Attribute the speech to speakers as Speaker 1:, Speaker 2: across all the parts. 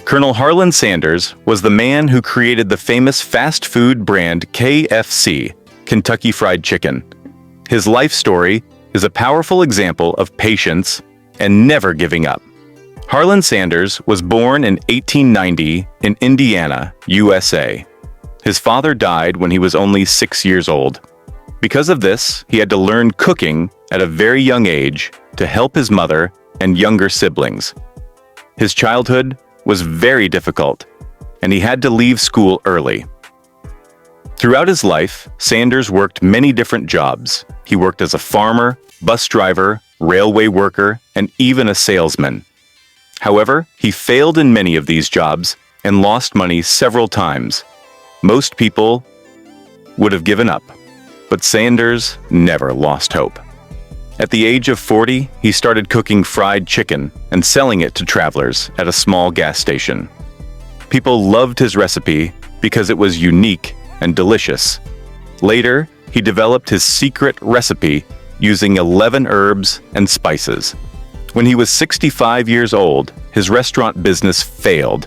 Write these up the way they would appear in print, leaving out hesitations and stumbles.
Speaker 1: Colonel Harland Sanders was the man who created the famous fast food brand KFC, Kentucky Fried Chicken. His life story is a powerful example of patience and never giving up. Harland Sanders was born in 1890 in Indiana, USA. His father died when he was only 6 years old. Because of this, he had to learn cooking at a very young age to help his mother and younger siblings. His childhood was very difficult, and he had to leave school early. Throughout his life, Sanders worked many different jobs. He worked as a farmer, bus driver, railway worker, and even a salesman. However, he failed in many of these jobs and lost money several times. Most people would have given up, but Sanders never lost hope. At the age of 40, he started cooking fried chicken and selling it to travelers at a small gas station. People loved his recipe because it was unique and delicious. Later, he developed his secret recipe using 11 herbs and spices. When he was 65 years old, his restaurant business failed,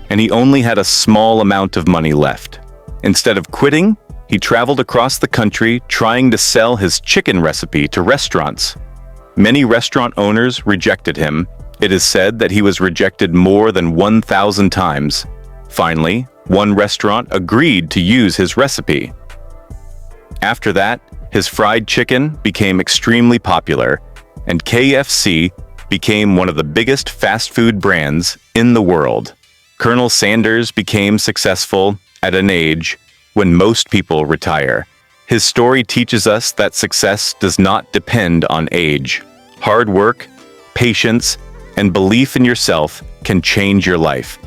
Speaker 1: and he only had a small amount of money left. Instead of quitting, he traveled across the country trying to sell his chicken recipe to restaurants. Many restaurant owners rejected him. It is said that he was rejected more than 1,000 times. Finally, one restaurant agreed to use his recipe. After that, his fried chicken became extremely popular, and KFC became one of the biggest fast food brands in the world. Colonel Sanders became successful at an age when most people retire. His story teaches us that success does not depend on age. Hard work, patience, and belief in yourself can change your life.